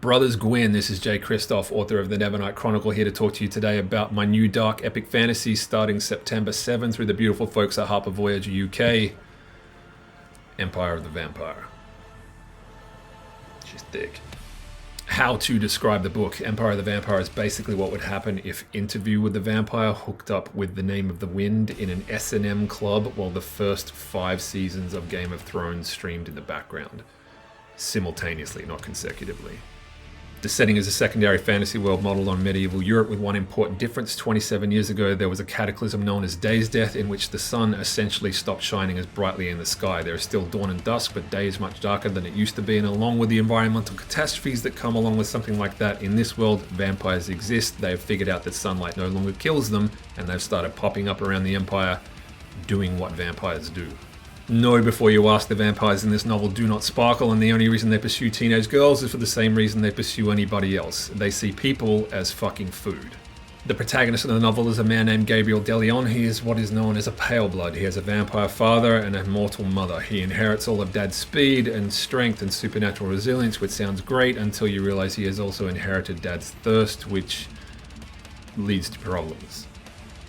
Brothers Gwynne, this is Kristoff, author of the Nevernight Chronicle, here to talk to you today about my new dark epic fantasy starting September 7 through the beautiful folks at Harper Voyager UK, Empire of the Vampire. She's thick. How to describe the book. Empire of the Vampire is basically what would happen if Interview with the Vampire hooked up with The Name of the Wind in an S&M club while the first 5 seasons of Game of Thrones streamed in the background. Simultaneously, not consecutively. The setting is a secondary fantasy world modeled on medieval Europe with one important difference. 27 years ago, there was a cataclysm known as Day's Death in which the sun essentially stopped shining as brightly in the sky. There is still dawn and dusk, but day is much darker than it used to be, and along with the environmental catastrophes that come along with something like that, in this world, vampires exist. They have figured out that sunlight no longer kills them, and they've started popping up around the Empire, doing what vampires do. No, before you ask, the vampires in this novel do not sparkle, and the only reason they pursue teenage girls is for the same reason they pursue anybody else. They see people as fucking food. The protagonist of the novel is a man named Gabriel De Leon. He is what is known as a pale blood. He has a vampire father and a mortal mother. He inherits all of Dad's speed and strength and supernatural resilience, which sounds great until you realize he has also inherited Dad's thirst, which leads to problems.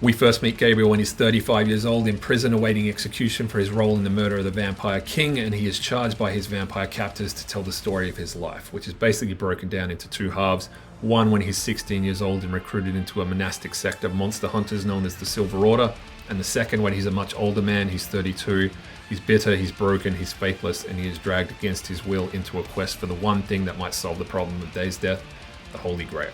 We first meet Gabriel when he's 35 years old in prison awaiting execution for his role in the murder of the Vampire King, and he is charged by his vampire captors to tell the story of his life, which is basically broken down into 2 halves. One when he's 16 years old and recruited into a monastic sect of monster hunters known as the Silver Order, and the second when he's a much older man, he's 32, he's bitter, he's broken, he's faithless, and he is dragged against his will into a quest for the one thing that might solve the problem of Day's Death, the Holy Grail.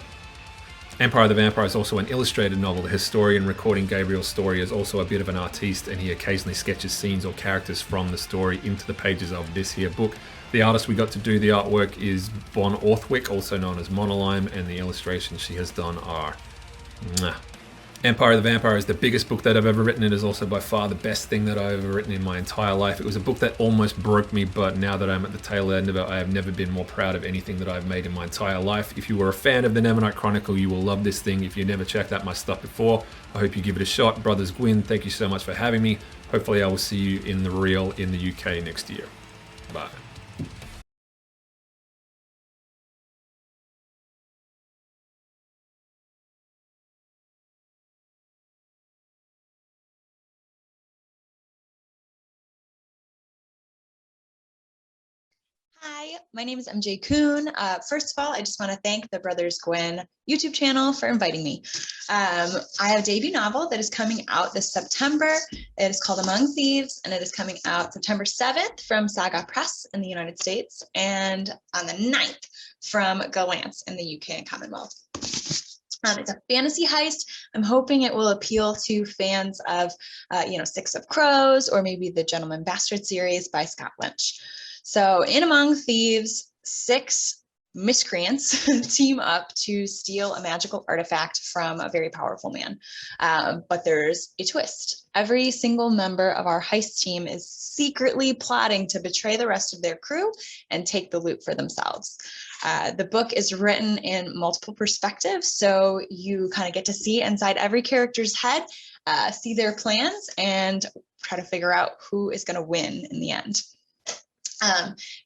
Empire of the Vampire is also an illustrated novel. The historian recording Gabriel's story is also a bit of an artiste, and he occasionally sketches scenes or characters from the story into the pages of this here book. The artist we got to do the artwork is Bon Orthwick, also known as Monolime, and the illustrations she has done are mwah. Empire of the Vampire is the biggest book that I've ever written. It is also by far the best thing that I've ever written in my entire life. It was a book that almost broke me, but now that I'm at the tail end of it, I have never been more proud of anything that I've made in my entire life. If you were a fan of the Nevernight Chronicle, you will love this thing. If you never checked out my stuff before, I hope you give it a shot. Brothers Gwynne, thank you so much for having me. Hopefully I will see you in the real in the UK next year. Bye. Hi, my name is MJ Kuhn. First of all, I just want to thank the Brothers Gwynne YouTube channel for inviting me. I have a debut novel that is coming out this September. It is called Among Thieves, and it is coming out September 7th from Saga Press in the United States and on the 9th from Galance in the UK and Commonwealth. It's a fantasy heist. I'm hoping it will appeal to fans of, Six of Crows or maybe the Gentleman Bastard series by Scott Lynch. So in Among Thieves, 6 miscreants team up to steal a magical artifact from a very powerful man. But there's a twist. Every single member of our heist team is secretly plotting to betray the rest of their crew and take the loot for themselves. The book is written in multiple perspectives, so you kind of get to see inside every character's head, see their plans, and try to figure out who is going to win in the end.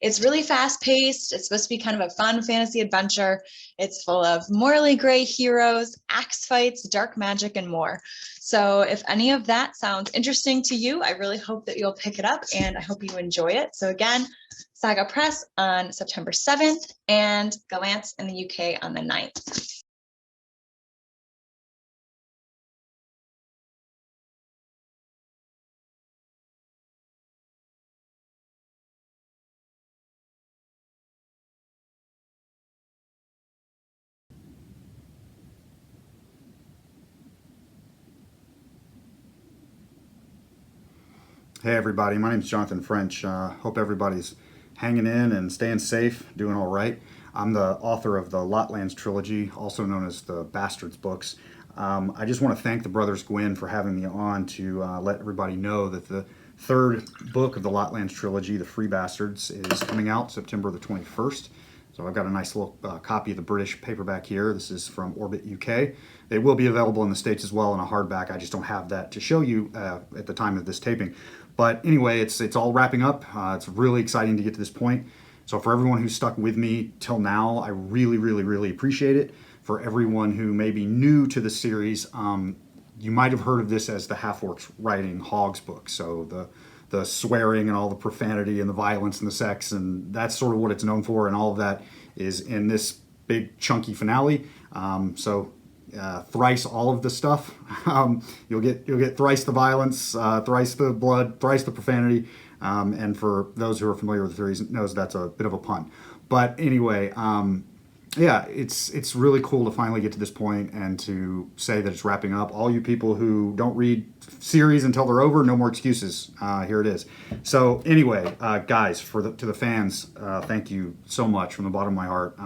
It's really fast paced. It's supposed to be kind of a fun fantasy adventure. It's full of morally gray heroes, axe fights, dark magic, and more. So if any of that sounds interesting to you, I really hope that you'll pick it up, and I hope you enjoy it. So again, Saga Press on September 7th and Galance in the UK on the 9th. Hey everybody, my name is Jonathan French. Hope everybody's hanging in and staying safe, doing all right. I'm the author of the Lotlands trilogy, also known as the Bastards books. I just want to thank the Brothers Gwynne for having me on to let everybody know that the 3rd book of the Lotlands trilogy, The Free Bastards, is coming out September the 21st. So I've got a nice little copy of the British paperback here. This is from Orbit UK. They will be available in the States as well in a hardback. I just don't have that to show you at the time of this taping. But anyway, it's all wrapping up. It's really exciting to get to this point. So for everyone who's stuck with me till now, I really, really, really appreciate it. For everyone who may be new to the series, you might have heard of this as the Half-Orcs writing Hogs book. So the swearing and all the profanity and the violence and the sex, and that's sort of what it's known for, and all of that is in this big chunky finale. Thrice all of the stuff. You'll get thrice the violence, thrice the blood, thrice the profanity. And for those who are familiar with the series, knows that's a bit of a pun. But anyway, it's really cool to finally get to this point and to say that it's wrapping up. All you people who don't read series until they're over, no more excuses. Here it is. So anyway, guys, to the fans, thank you so much from the bottom of my heart.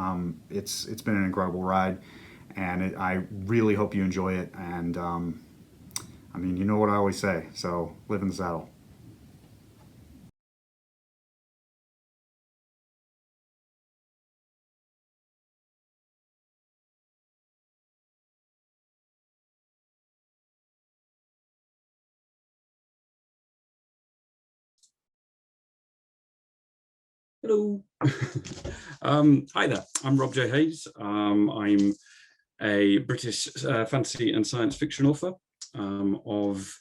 It's been an incredible ride, and I really hope you enjoy it. And I mean, you know what I always say. So live in the saddle. Hello. Hi there. I'm Rob J. Hayes. I'm a British fantasy and science fiction author of,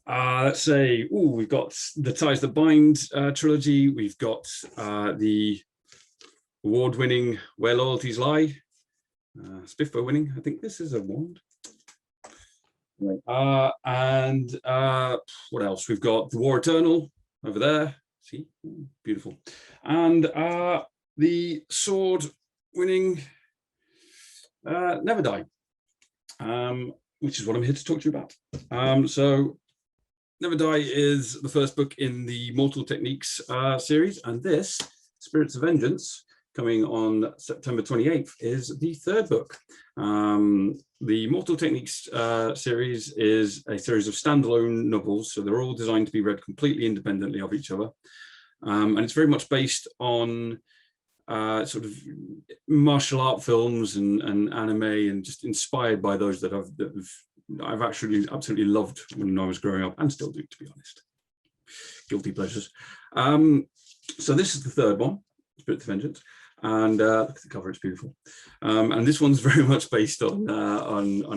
let's say, we've got the Ties That Bind trilogy. We've got the award-winning Where Loyalties Lie, Spiffo winning. I think this is a wand. And what else? We've got The War Eternal over there. See, beautiful. And the sword-winning Never Die, which is what I'm here to talk to you about. So Never Die is the first book in the Mortal Techniques series, and this, Spirits of Vengeance, coming on September 28th, is the third book. The Mortal Techniques series is a series of standalone novels, so they're all designed to be read completely independently of each other. And it's very much based on sort of martial art films and anime, and just inspired by those that I've actually absolutely loved when I was growing up, and still do, to be honest. Guilty pleasures. So this is the third one, Spirit of Vengeance, and look at the cover; it's beautiful. And this one's very much based on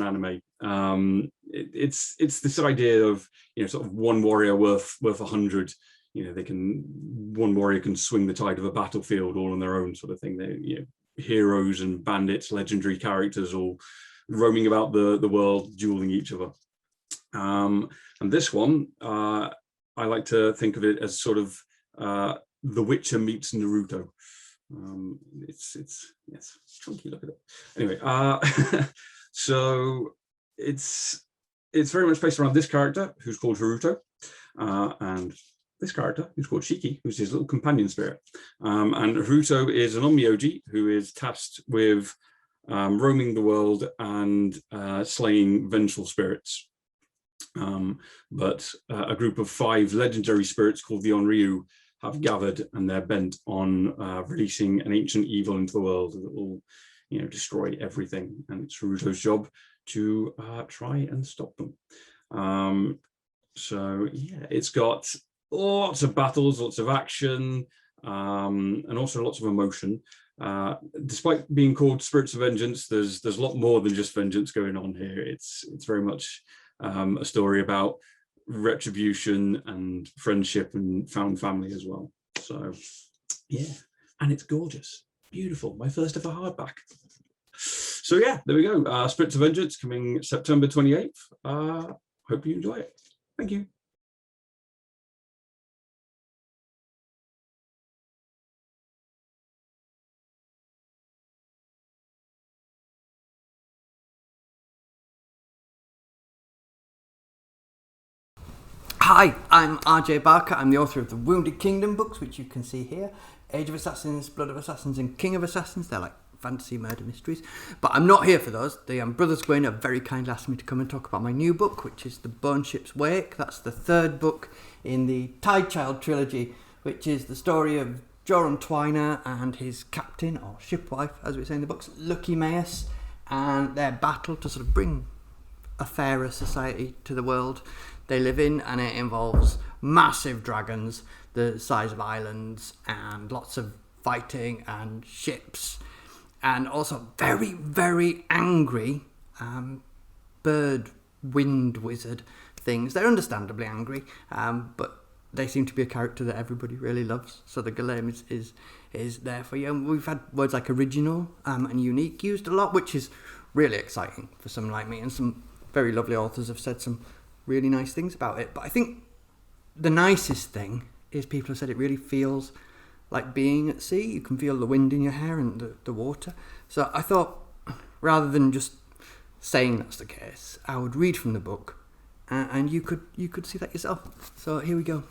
anime. It's this idea of, sort of one warrior worth 100. One warrior can swing the tide of a battlefield all on their own, sort of thing. They, heroes and bandits, legendary characters, all roaming about the world, dueling each other. And this one, I like to think of it as sort of The Witcher meets Naruto. It's chunky. Look at it. Anyway, so it's very much based around this character who's called Haruto, and this character who's called Shiki, who's his little companion spirit. And Haruto is an Onmyoji who is tasked with roaming the world and slaying vengeful spirits. But a group of 5 legendary spirits called the Onryu have gathered, and they're bent on releasing an ancient evil into the world that will, destroy everything. And it's Haruto's job to try and stop them. So yeah, it's got lots of battles, lots of action, and also lots of emotion. Despite being called Spirits of Vengeance, there's a lot more than just vengeance going on here. It's very much a story about retribution and friendship and found family as well. So yeah, and it's gorgeous, beautiful. My first ever hardback. So yeah, there we go. Spirits of Vengeance coming September 28th. Hope you enjoy it. Thank you. Hi, I'm RJ Barker. I'm the author of the Wounded Kingdom books, which you can see here. Age of Assassins, Blood of Assassins, and King of Assassins. They're like fantasy murder mysteries. But I'm not here for those. The brothers Gwynne have very kindly asked me to come and talk about my new book, which is The Bone Ship's Wake. That's the third book in the Tide Child trilogy, which is the story of Joran Twiner and his captain, or shipwife, as we say in the books, Lucky Maes, and their battle to sort of bring a fairer society to the world they live in, and it involves massive dragons the size of islands and lots of fighting and ships, and also very, very angry bird wind wizard things. They're understandably angry, but they seem to be a character that everybody really loves. So the Ghalem is there for you. And we've had words like original and unique used a lot, which is really exciting for someone like me. And some very lovely authors have said some really nice things about it. But I think the nicest thing is people have said it really feels like being at sea. You can feel the wind in your hair and the water. So I thought, rather than just saying that's the case, I would read from the book, and you could see that yourself. So here we go.